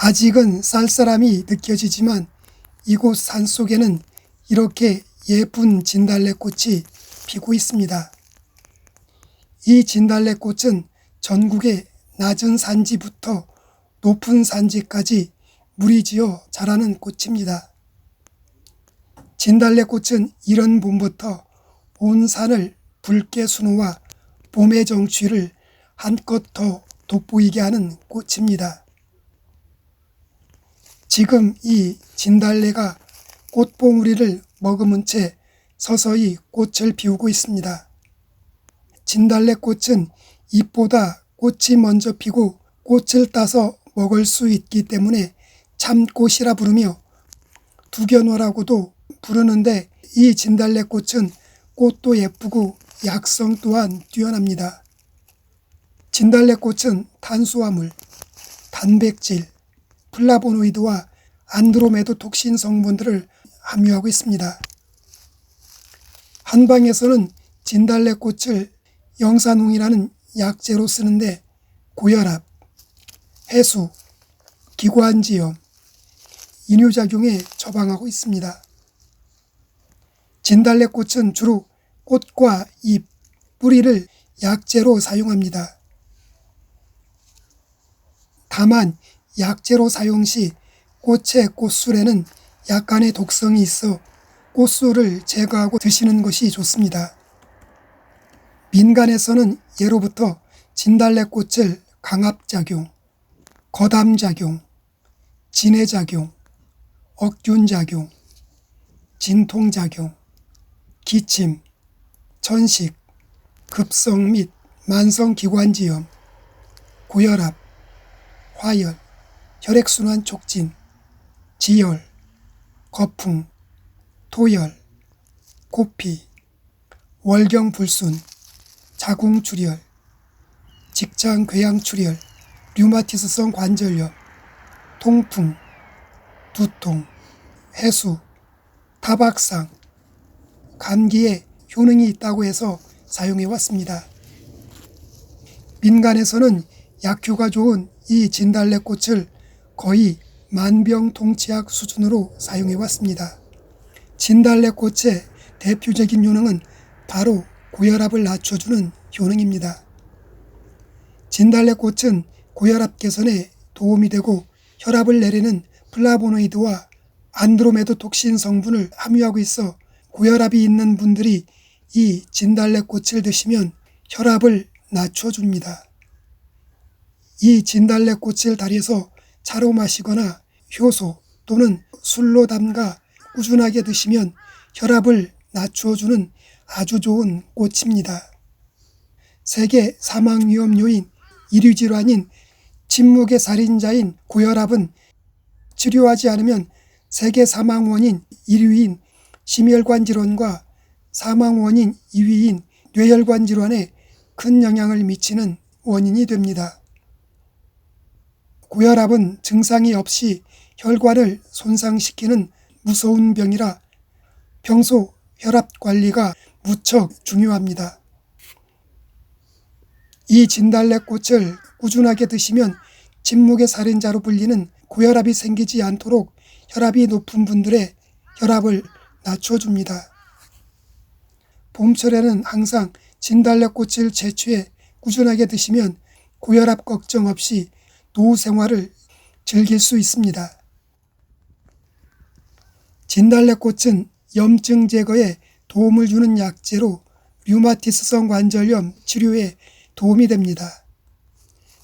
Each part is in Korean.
아직은 쌀쌀함이 느껴지지만 이곳 산속에는 이렇게 예쁜 진달래꽃이 피고 있습니다. 이 진달래꽃은 전국의 낮은 산지부터 높은 산지까지 무리지어 자라는 꽃입니다. 진달래꽃은 이른 봄부터 온 산을 붉게 수놓아 봄의 정취를 한껏 더 돋보이게 하는 꽃입니다. 지금 이 진달래가 꽃봉우리를 머금은 채 서서히 꽃을 피우고 있습니다. 진달래꽃은 잎보다 꽃이 먼저 피고 꽃을 따서 먹을 수 있기 때문에 참꽃이라 부르며 두견화라고도 부르는데, 이 진달래꽃은 꽃도 예쁘고 약성 또한 뛰어납니다. 진달래꽃은 탄수화물, 단백질, 플라보노이드와 안드로메도톡신 성분들을 함유하고 있습니다. 한방에서는 진달래꽃을 영산홍이라는 약재로 쓰는데 고혈압, 해수, 기관지염, 이뇨작용에 처방하고 있습니다. 진달래꽃은 주로 꽃과 잎, 뿌리를 약재로 사용합니다. 다만 약재로 사용 시 꽃의 꽃술에는 약간의 독성이 있어 꽃술을 제거하고 드시는 것이 좋습니다. 민간에서는 예로부터 진달래꽃을 강압작용, 거담작용, 진해작용, 억균작용, 진통작용, 기침, 천식, 급성 및 만성기관지염, 고혈압, 화열, 혈액순환 촉진, 지열, 거풍, 토열, 코피, 월경불순, 자궁출혈, 직장궤양출혈, 류마티스성 관절염, 통풍, 두통, 해수, 타박상, 감기에 효능이 있다고 해서 사용해 왔습니다. 민간에서는 약효가 좋은 이 진달래꽃을 거의 만병통치약 수준으로 사용해 왔습니다. 진달래꽃의 대표적인 효능은 바로 고혈압을 낮춰주는 효능입니다. 진달래꽃은 고혈압 개선에 도움이 되고 혈압을 내리는 플라보노이드와 안드로메도톡신 성분을 함유하고 있어 고혈압이 있는 분들이 이 진달래꽃을 드시면 혈압을 낮춰줍니다. 이 진달래꽃을 달여서 차로 마시거나 효소 또는 술로 담가 꾸준하게 드시면 혈압을 낮춰주는 아주 좋은 꽃입니다. 세계 사망 위험 요인 1위 질환인 침묵의 살인자인 고혈압은 치료하지 않으면 세계 사망 원인 1위인 심혈관 질환과 사망 원인 2위인 뇌혈관 질환에 큰 영향을 미치는 원인이 됩니다. 고혈압은 증상이 없이 혈관을 손상시키는 무서운 병이라 평소 혈압 관리가 무척 중요합니다. 이 진달래꽃을 꾸준하게 드시면 침묵의 살인자로 불리는 고혈압이 생기지 않도록 혈압이 높은 분들의 혈압을 낮춰줍니다. 봄철에는 항상 진달래꽃을 채취해 꾸준하게 드시면 고혈압 걱정 없이 노후 생활을 즐길 수 있습니다. 진달래꽃은 염증 제거에 도움을 주는 약재로 류마티스성 관절염 치료에 도움이 됩니다.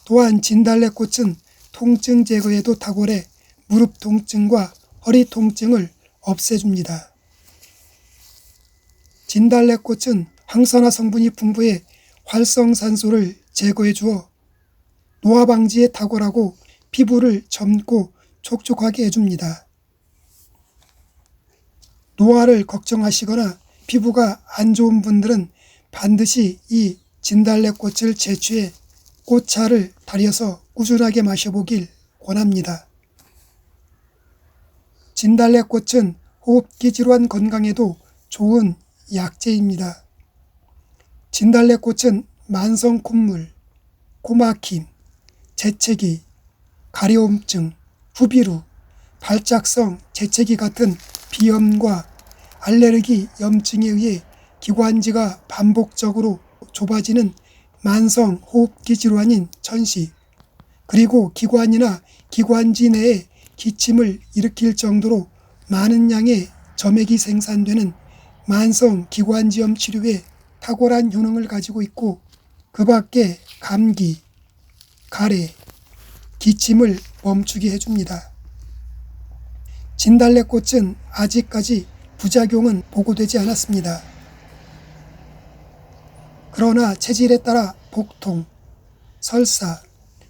또한 진달래꽃은 통증 제거에도 탁월해 무릎 통증과 허리 통증을 없애줍니다. 진달래꽃은 항산화 성분이 풍부해 활성산소를 제거해 주어 노화 방지에 탁월하고 피부를 젊고 촉촉하게 해줍니다. 노화를 걱정하시거나 피부가 안 좋은 분들은 반드시 이 진달래꽃을 채취해 꽃차를 달여서 꾸준하게 마셔보길 권합니다. 진달래꽃은 호흡기 질환 건강에도 좋은 약재입니다. 진달래꽃은 만성 콧물, 코막힘, 재채기, 가려움증, 후비루, 발작성 재채기 같은 비염과 알레르기 염증에 의해 기관지가 반복적으로 좁아지는 만성 호흡기 질환인 천식, 그리고 기관이나 기관지 내에 기침을 일으킬 정도로 많은 양의 점액이 생산되는 만성 기관지염 치료에 탁월한 효능을 가지고 있고, 그 밖에 감기, 가래, 기침을 멈추게 해줍니다. 진달래꽃은 아직까지 부작용은 보고되지 않았습니다. 그러나 체질에 따라 복통, 설사,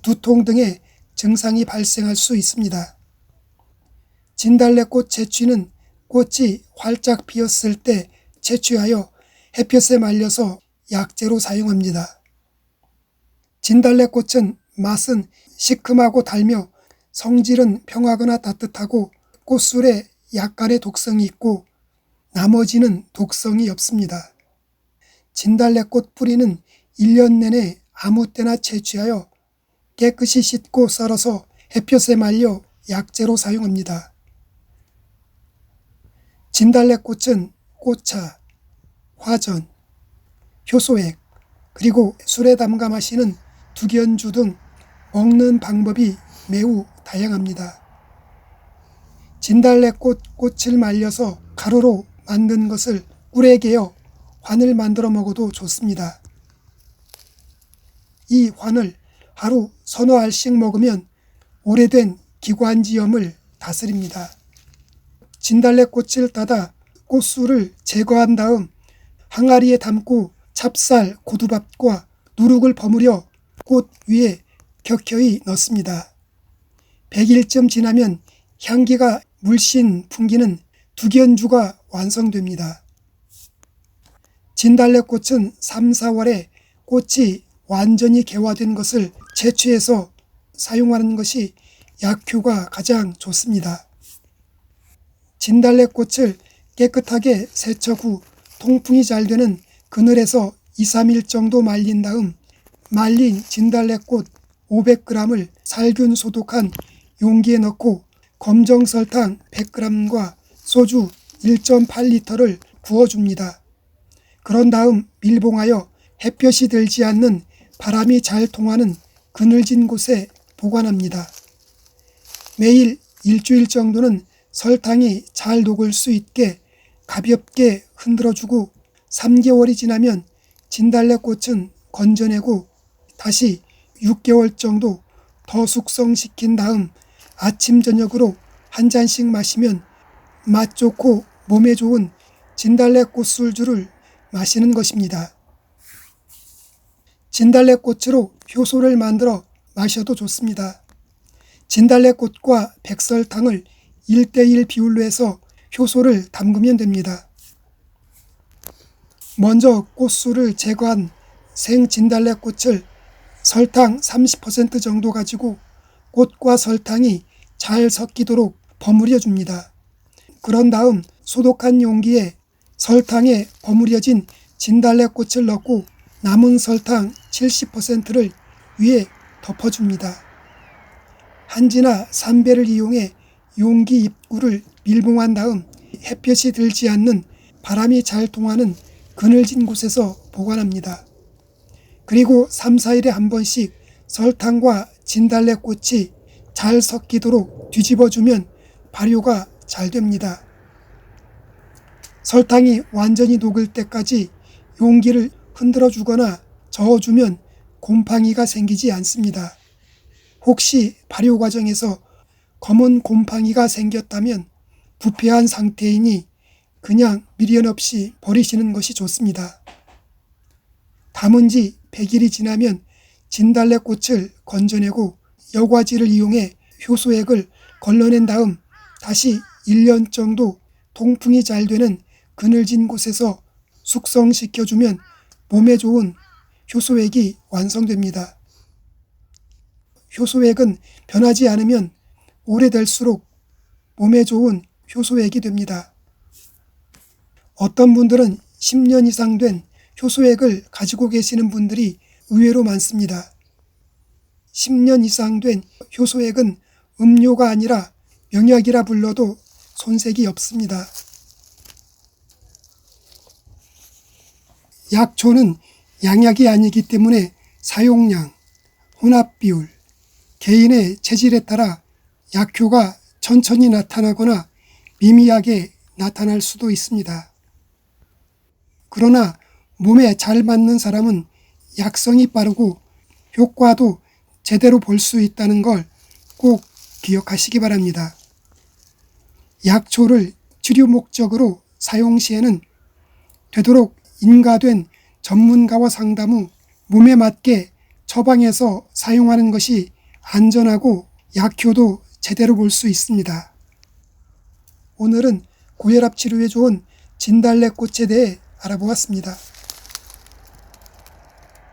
두통 등의 증상이 발생할 수 있습니다. 진달래꽃 채취는 꽃이 활짝 피었을 때 채취하여 햇볕에 말려서 약재로 사용합니다. 진달래꽃은 맛은 시큼하고 달며 성질은 평하거나 따뜻하고 꽃술에 약간의 독성이 있고 나머지는 독성이 없습니다. 진달래꽃 뿌리는 1년 내내 아무 때나 채취하여 깨끗이 씻고 썰어서 햇볕에 말려 약재로 사용합니다. 진달래꽃은 꽃차, 화전, 효소액, 그리고 술에 담가 마시는 두견주 등 먹는 방법이 매우 다양합니다. 진달래꽃 꽃을 말려서 가루로 만든 것을 꿀에 개어 환을 만들어 먹어도 좋습니다. 이 환을 하루 서너 알씩 먹으면 오래된 기관지염을 다스립니다. 진달래꽃을 따다 꽃술을 제거한 다음 항아리에 담고 찹쌀, 고두밥과 누룩을 버무려 꽃 위에 격혀이 넣습니다. 100일쯤 지나면 향기가 물씬 풍기는 두견주가 완성됩니다. 진달래꽃은 3, 4월에 꽃이 완전히 개화된 것을 채취해서 사용하는 것이 약효가 가장 좋습니다. 진달래꽃을 깨끗하게 세척 후 통풍이 잘 되는 그늘에서 2, 3일 정도 말린 다음 말린 진달래꽃 500g을 살균 소독한 용기에 넣고 검정 설탕 100g과 소주 1.8리터를 부어줍니다. 그런 다음 밀봉하여 햇볕이 들지 않는 바람이 잘 통하는 그늘진 곳에 보관합니다. 매일 일주일 정도는 설탕이 잘 녹을 수 있게 가볍게 흔들어주고 3개월이 지나면 진달래꽃은 건져내고 다시 6개월 정도 더 숙성시킨 다음 아침 저녁으로 한 잔씩 마시면 맛 좋고 몸에 좋은 진달래꽃 술주를 마시는 것입니다. 진달래꽃으로 효소를 만들어 마셔도 좋습니다. 진달래꽃과 백설탕을 1:1 비율로 해서 효소를 담그면 됩니다. 먼저 꽃술을 제거한 생 진달래꽃을 설탕 30% 정도 가지고 꽃과 설탕이 잘 섞이도록 버무려 줍니다. 그런 다음 소독한 용기에 설탕에 버무려진 진달래꽃을 넣고 남은 설탕 70%를 위에 덮어줍니다. 한지나 삼배를 이용해 용기 입구를 밀봉한 다음 햇볕이 들지 않는 바람이 잘 통하는 그늘진 곳에서 보관합니다. 그리고 3, 4일에 한 번씩 설탕과 진달래꽃이 잘 섞이도록 뒤집어주면 발효가 잘 됩니다. 설탕이 완전히 녹을 때까지 용기를 흔들어 주거나 저어주면 곰팡이가 생기지 않습니다. 혹시 발효 과정에서 검은 곰팡이가 생겼다면 부패한 상태이니 그냥 미련 없이 버리시는 것이 좋습니다. 담은 지 100일이 지나면 진달래꽃을 건져내고 여과지를 이용해 효소액을 걸러낸 다음 다시 1년 정도 통풍이 잘 되는 그늘진 곳에서 숙성시켜주면 몸에 좋은 효소액이 완성됩니다. 효소액은 변하지 않으면 오래될수록 몸에 좋은 효소액이 됩니다. 어떤 분들은 10년 이상 된 효소액을 가지고 계시는 분들이 의외로 많습니다. 10년 이상 된 효소액은 음료가 아니라 명약이라 불러도 손색이 없습니다. 약초는 양약이 아니기 때문에 사용량, 혼합비율, 개인의 체질에 따라 약효가 천천히 나타나거나 미미하게 나타날 수도 있습니다. 그러나 몸에 잘 맞는 사람은 약성이 빠르고 효과도 제대로 볼 수 있다는 걸 꼭 기억하시기 바랍니다. 약초를 치료 목적으로 사용 시에는 되도록 인가된 전문가와 상담 후 몸에 맞게 처방해서 사용하는 것이 안전하고 약효도 제대로 볼 수 있습니다. 오늘은 고혈압 치료에 좋은 진달래꽃에 대해 알아보았습니다.